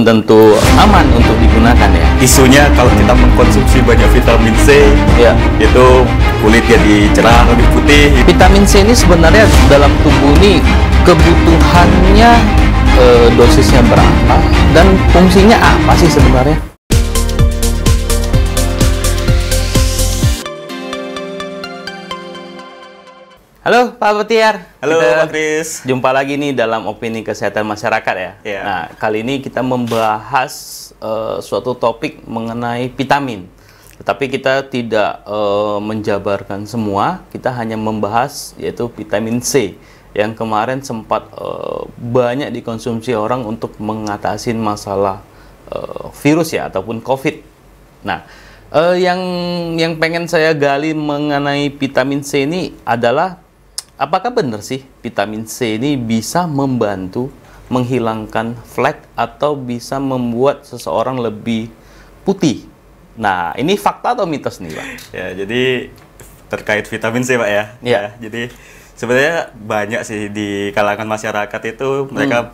tentu aman untuk digunakan ya. Isunya kalau kita mengkonsumsi banyak vitamin C, Ya. itu kulit jadi cerah, lebih putih. Vitamin C ini sebenarnya dalam tubuh ini kebutuhannya dosisnya berapa dan fungsinya apa sih sebenarnya? Halo Pak Betiar. Halo Kita Pak Kris. jumpa lagi nih dalam opini kesehatan masyarakat ya. Iya. Nah, kali ini kita membahas suatu topik mengenai vitamin. Tetapi kita tidak menjabarkan semua, kita hanya membahas yaitu vitamin C yang kemarin sempat banyak dikonsumsi orang untuk mengatasi masalah virus ya ataupun COVID. Nah, yang pengen saya gali mengenai vitamin C ini adalah apakah benar sih vitamin C ini bisa membantu menghilangkan flek atau bisa membuat seseorang lebih putih? Nah, ini fakta atau mitos nih, Pak? Ya, jadi terkait vitamin C, Pak ya. Ya. Jadi sebenarnya banyak sih di kalangan masyarakat itu mereka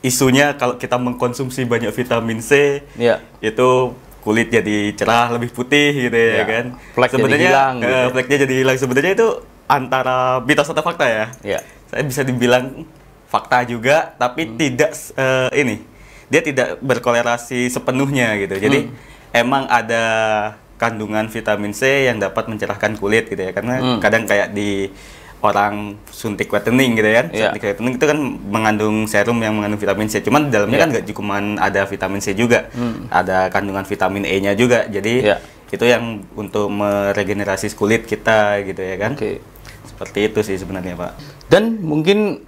isunya kalau kita mengkonsumsi banyak vitamin C, Ya. itu kulit jadi cerah, lebih putih gitu ya, Ya. kan. Flek jadi Sebenarnya hilang gitu. fleknya jadi hilang. Sebenarnya itu antara mitos atau fakta ya. Ya. Saya bisa dibilang fakta juga, tapi tidak dia tidak berkolerasi sepenuhnya gitu. Jadi emang ada kandungan vitamin C yang dapat mencerahkan kulit gitu ya, karena kadang kayak di orang suntik whitening gitu ya kan. Iya. Suntik whitening itu kan mengandung serum yang mengandung vitamin C, cuman di dalamnya kan nggak cuma ada vitamin C juga, ada kandungan vitamin E-nya juga. Jadi Iya. itu yang untuk meregenerasi kulit kita gitu ya kan. Oke. Seperti itu sih sebenarnya, Pak. Dan mungkin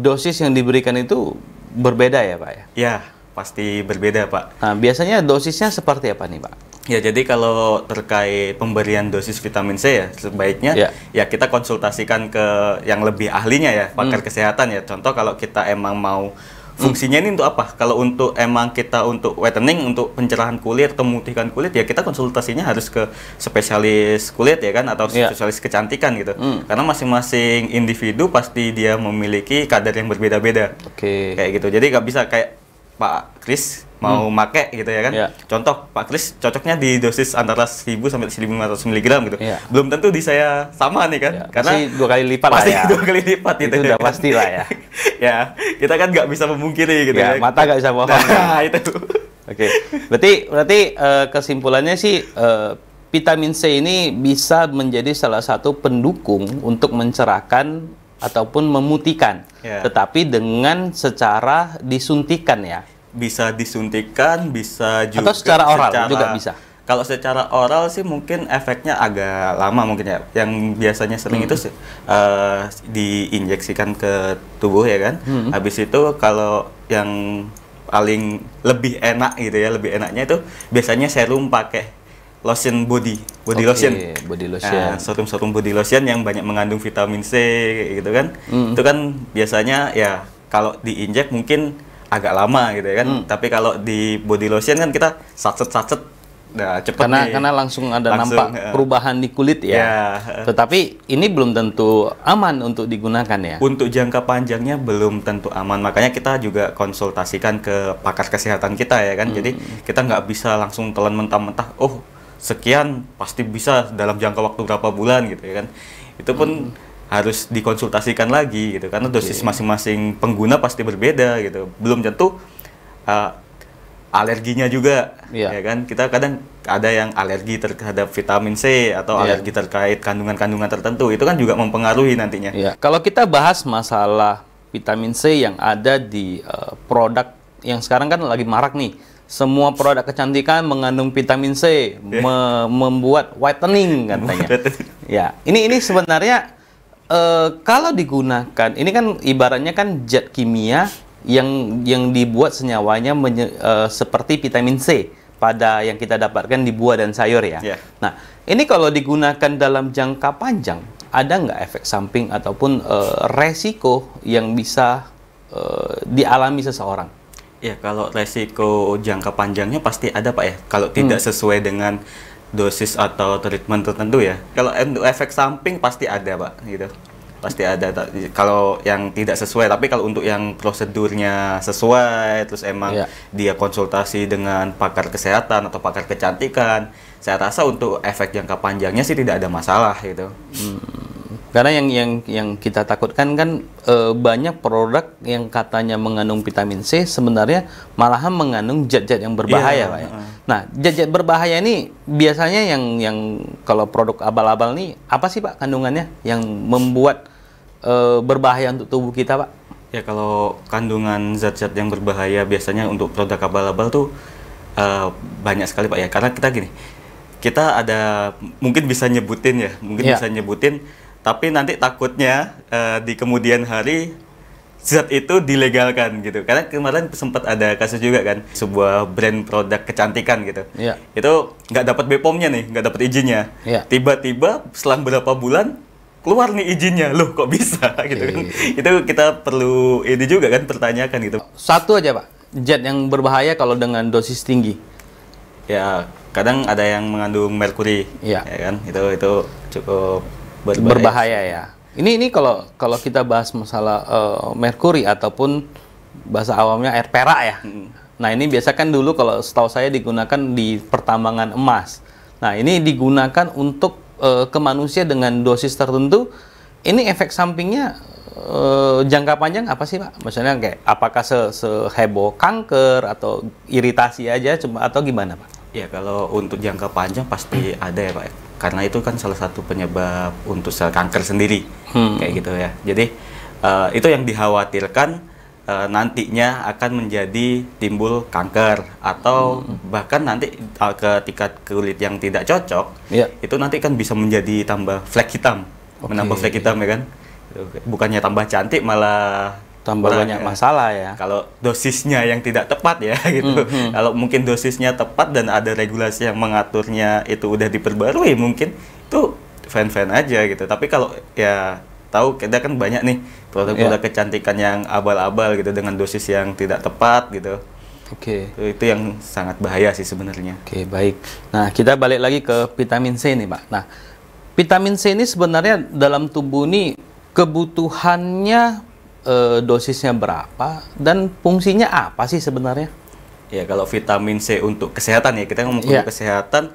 dosis yang diberikan itu berbeda ya, Pak ya? Ya, pasti berbeda, Pak. Nah, biasanya dosisnya seperti apa nih, Pak? Ya, jadi kalau terkait pemberian dosis vitamin C ya, sebaiknya Ya. ya kita konsultasikan ke yang lebih ahlinya ya, pakar kesehatan ya. Contoh kalau kita emang mau fungsinya ini untuk apa? Kalau untuk emang kita untuk whitening, untuk pencerahan kulit atau memutihkan kulit, ya kita konsultasinya harus ke spesialis kulit ya kan, atau Ya. spesialis kecantikan gitu. Karena masing-masing individu pasti dia memiliki kadar yang berbeda-beda. Oke. Kayak gitu. Jadi nggak bisa kayak Pak Kris mau make gitu ya kan. Ya. Contoh Pak Kris cocoknya di dosis antara 1000 sampai 1500 mg gitu. Ya. Belum tentu di saya sama nih kan. Ya, Karena pasti 2 kali lipat lah pasti ya. 2 kali lipat gitu. Itu udah pasti lah ya. Ya, kita kan nggak bisa memungkiri gitu Ya, ya. mata nggak bisa bohong. Nah, itu. Oke. Berarti kesimpulannya sih vitamin C ini bisa menjadi salah satu pendukung untuk mencerahkan ataupun memutihkan. Ya. Tetapi dengan secara disuntikan ya. Bisa disuntikan, bisa juga Atau secara oral juga bisa? Kalau secara oral sih mungkin efeknya agak lama mungkin ya. Yang biasanya sering itu diinjeksikan ke tubuh ya kan. Habis itu kalau yang paling lebih enak gitu ya, lebih enaknya itu biasanya serum pakai lotion body Oke, lotion. body lotion. Nah, serum body lotion yang banyak mengandung vitamin C gitu kan. Itu kan biasanya ya kalau diinjek mungkin agak lama gitu ya kan. Tapi kalau di body lotion kan kita sachet-sachet nah cepet nih. Karena langsung ada Langsung, nampak perubahan di kulit ya. Ya. Tetapi ini belum tentu aman untuk digunakan ya. Untuk jangka panjangnya belum tentu aman, makanya kita juga konsultasikan ke pakar kesehatan kita ya kan. Jadi kita nggak bisa langsung telan mentah-mentah, oh sekian pasti bisa dalam jangka waktu berapa bulan gitu ya kan. Itu pun harus dikonsultasikan lagi gitu, karena dosis masing-masing pengguna pasti berbeda gitu. Belum tentu alerginya juga ya kan. Kita kadang ada yang alergi terhadap vitamin C atau alergi terkait kandungan-kandungan tertentu, itu kan juga mempengaruhi nantinya. Ya, kalau kita bahas masalah vitamin C yang ada di produk yang sekarang kan lagi marak nih, semua produk kecantikan mengandung vitamin C, membuat whitening katanya. Ya, ini sebenarnya kalau digunakan, ini kan ibaratnya kan zat kimia yang dibuat senyawanya seperti vitamin C pada yang kita dapatkan di buah dan sayur ya. Yeah. Nah, ini kalau digunakan dalam jangka panjang, ada nggak efek samping ataupun resiko yang bisa dialami seseorang? Ya, kalau resiko jangka panjangnya pasti ada Pak ya. Kalau tidak sesuai dengan dosis atau treatment tertentu ya. Kalau efek samping pasti ada Pak gitu. pasti ada. Kalau yang tidak sesuai, tapi kalau untuk yang prosedurnya sesuai, terus emang dia konsultasi dengan pakar kesehatan atau pakar kecantikan, saya rasa untuk efek jangka panjangnya sih tidak ada masalah gitu. Karena yang kita takutkan kan banyak produk yang katanya mengandung vitamin C sebenarnya malahan mengandung zat-zat yang berbahaya, Pak ya. Nah, zat-zat berbahaya ini biasanya yang kalau produk abal-abal nih apa sih Pak kandungannya yang membuat berbahaya untuk tubuh kita, Pak? Ya, kalau kandungan zat-zat yang berbahaya biasanya untuk produk abal-abal tuh banyak sekali Pak ya. Karena kita gini, kita ada mungkin bisa nyebutin ya, bisa nyebutin. Tapi nanti takutnya di kemudian hari zat itu dilegalkan gitu. Karena kemarin sempat ada kasus juga kan, sebuah brand produk kecantikan gitu. Itu nggak dapat BPOM-nya nih, nggak dapat izinnya. Tiba-tiba setelah beberapa bulan keluar nih izinnya, loh kok bisa gitu kan. Itu kita perlu ini juga kan pertanyakan gitu. Satu aja Pak, zat yang berbahaya kalau dengan dosis tinggi. Ya kadang ada yang mengandung merkuri, ya kan, itu cukup berbahaya ya. Ini kalau kita bahas masalah merkuri ataupun bahasa awamnya air perak ya. Nah ini biasa kan dulu kalau setahu saya digunakan di pertambangan emas. Nah ini digunakan untuk ke manusia dengan dosis tertentu. Ini efek sampingnya jangka panjang apa sih Pak? Misalnya kayak apakah seheboh kanker atau iritasi aja atau gimana Pak? Ya kalau untuk jangka panjang pasti ada ya Pak. Karena itu kan salah satu penyebab untuk sel kanker sendiri, kayak gitu ya. Jadi itu yang dikhawatirkan nantinya akan menjadi timbul kanker atau bahkan nanti ketika kulit yang tidak cocok, itu nanti kan bisa menjadi tambah flek hitam, menambah flek hitam ya kan. Bukannya tambah cantik malah tambah banyak masalah ya. Kalau dosisnya yang tidak tepat ya gitu. Kalau mungkin dosisnya tepat dan ada regulasi yang mengaturnya itu udah diperbarui, mungkin itu fan-fan aja gitu. Tapi kalau ya tahu kita kan banyak nih produk-produk kecantikan yang abal-abal gitu dengan dosis yang tidak tepat gitu. Itu yang sangat bahaya sih sebenarnya. Baik. Nah, kita balik lagi ke vitamin C nih, Pak. Nah, vitamin C ini sebenarnya dalam tubuh ini kebutuhannya dosisnya berapa dan fungsinya apa sih sebenarnya? Ya kalau vitamin C untuk kesehatan ya, kita ngomong untuk kesehatan,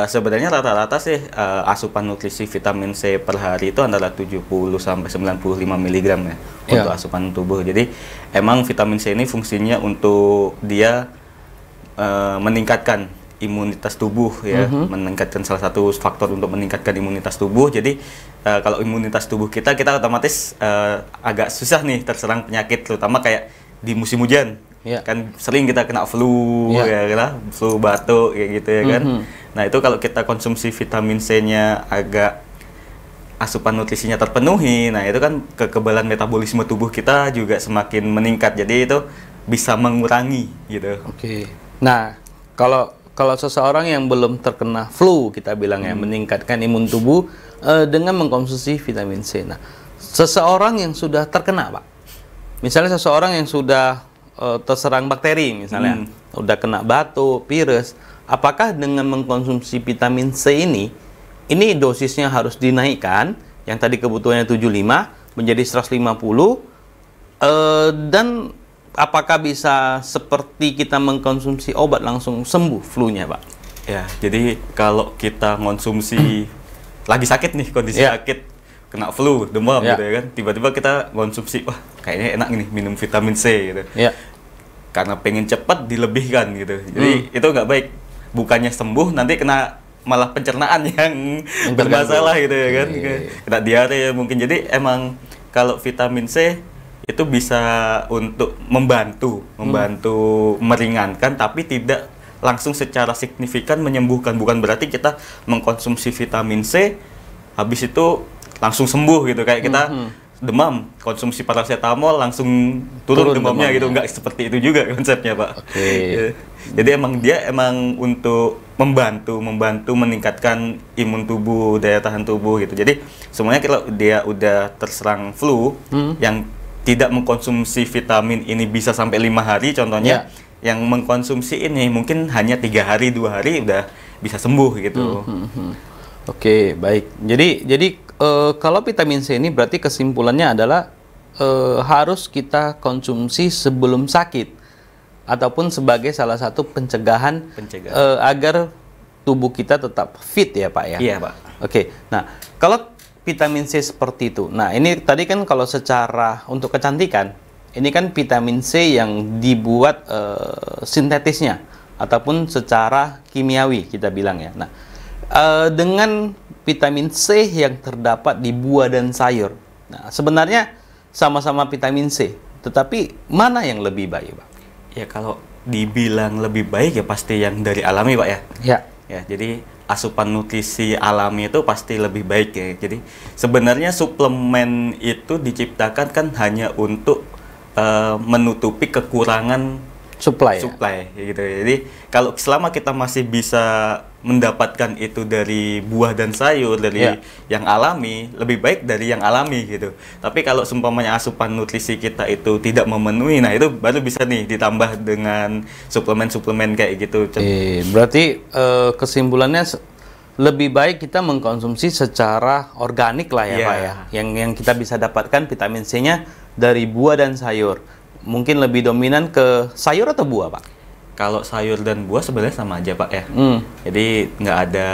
sebenarnya rata-rata sih asupan nutrisi vitamin C per hari itu antara 70 sampai 95 mg ya untuk asupan tubuh. Jadi emang vitamin C ini fungsinya untuk dia meningkatkan imunitas tubuh ya, meningkatkan salah satu faktor untuk meningkatkan imunitas tubuh. Jadi kalau imunitas tubuh kita otomatis agak susah nih terserang penyakit, terutama kayak di musim hujan. Kan sering kita kena flu ya kan, flu batuk kayak gitu ya kan. Nah, itu kalau kita konsumsi vitamin C-nya agak asupan nutrisinya terpenuhi, nah itu kan kekebalan metabolisme tubuh kita juga semakin meningkat. Jadi itu bisa mengurangi gitu. Nah, kalau seseorang yang belum terkena flu, kita bilang ya, meningkatkan imun tubuh dengan mengkonsumsi vitamin C. Nah, seseorang yang sudah terkena, Pak, misalnya seseorang yang sudah terserang bakteri, misalnya, udah kena batuk, virus, apakah dengan mengkonsumsi vitamin C ini dosisnya harus dinaikkan, yang tadi kebutuhannya 75 menjadi 150, dan apakah bisa seperti kita mengkonsumsi obat langsung sembuh flu-nya, Pak? Ya, jadi kalau kita konsumsi lagi sakit nih, kondisi sakit, kena flu, demam gitu ya kan, tiba-tiba kita konsumsi, wah kayaknya enak nih minum vitamin C gitu. Karena pengen cepat dilebihkan gitu. Jadi itu nggak baik. Bukannya sembuh, nanti kena malah pencernaan yang bermasalah gitu ya kan. Kena diare mungkin. Jadi emang kalau vitamin C itu bisa untuk membantu meringankan, tapi tidak langsung secara signifikan menyembuhkan. Bukan berarti kita mengkonsumsi vitamin C habis itu langsung sembuh gitu, kayak kita demam konsumsi paracetamol langsung turun demamnya gitu, nggak seperti itu juga konsepnya, Pak. Jadi emang dia untuk membantu meningkatkan imun tubuh, daya tahan tubuh gitu. Jadi semuanya kalau dia udah terserang flu yang tidak mengkonsumsi vitamin ini bisa sampai 5 hari contohnya, yang mengkonsumsi ini mungkin hanya 3 hari 2 hari udah bisa sembuh gitu. Baik. Jadi Kalau vitamin C ini berarti kesimpulannya adalah harus kita konsumsi sebelum sakit ataupun sebagai salah satu pencegahan, agar tubuh kita tetap fit ya Pak ya. Iya Pak. Oke. Nah, kalau vitamin C seperti itu. Nah, ini tadi kan kalau secara untuk kecantikan, ini kan vitamin C yang dibuat sintetisnya ataupun secara kimiawi kita bilang ya. Nah, dengan vitamin C yang terdapat di buah dan sayur. Nah, sebenarnya sama-sama vitamin C, tetapi mana yang lebih baik, Pak? Ya kalau dibilang lebih baik ya pasti yang dari alami, Pak ya. Ya. Ya, jadi asupan nutrisi alami itu pasti lebih baik ya. Jadi sebenarnya suplemen itu diciptakan kan hanya untuk menutupi kekurangan Supply ya gitu. Jadi kalau selama kita masih bisa mendapatkan itu dari buah dan sayur dari yang alami, lebih baik dari yang alami gitu. Tapi kalau seumpamanya asupan nutrisi kita itu tidak memenuhi, nah itu baru bisa nih ditambah dengan suplemen-suplemen kayak gitu. Berarti kesimpulannya lebih baik kita mengkonsumsi secara organik lah ya Pak ya. Yang kita bisa dapatkan vitamin C-nya dari buah dan sayur. Mungkin lebih dominan ke sayur atau buah, Pak? Kalau sayur dan buah sebenarnya sama aja, Pak ya. Jadi nggak ada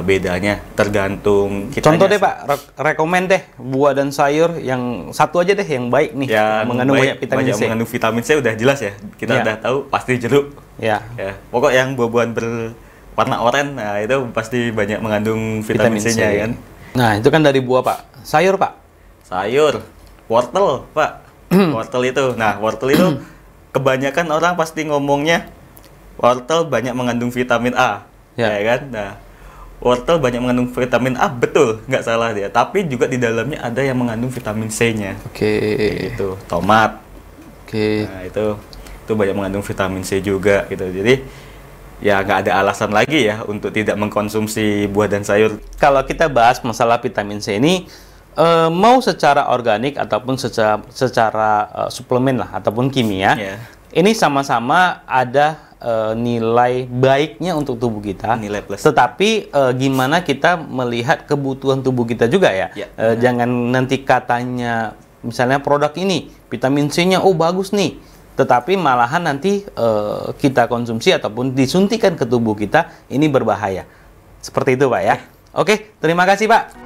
bedanya, tergantung kita. Contoh deh, Pak, rekomen deh buah dan sayur yang satu aja deh yang baik nih, yang mengandung banyak vitamin C. Mengandung vitamin C udah jelas ya. Kita udah tahu pasti jeruk. Ya. Pokok yang buah-buahan berwarna oranye, nah itu pasti banyak mengandung vitamin C-nya kan. Nah, itu kan dari buah, Pak. Sayur, Pak? Sayur, wortel, Pak. Wortel itu. Nah, wortel itu kebanyakan orang pasti ngomongnya wortel banyak mengandung vitamin A. Ya kan? Nah, wortel banyak mengandung vitamin A, betul, nggak salah dia. Tapi juga di dalamnya ada yang mengandung vitamin C-nya. Itu tomat. Nah, itu banyak mengandung vitamin C juga gitu. Jadi ya nggak ada alasan lagi ya untuk tidak mengkonsumsi buah dan sayur. Kalau kita bahas masalah vitamin C ini, mau secara organik ataupun secara suplemen lah ataupun kimia, ini sama-sama ada nilai baiknya untuk tubuh kita. Nilai plus. Tetapi gimana kita melihat kebutuhan tubuh kita juga ya. Jangan nanti katanya misalnya produk ini vitamin C-nya bagus nih, tetapi malahan nanti kita konsumsi ataupun disuntikan ke tubuh kita, ini berbahaya. Seperti itu Pak ya. Oke, terima kasih Pak.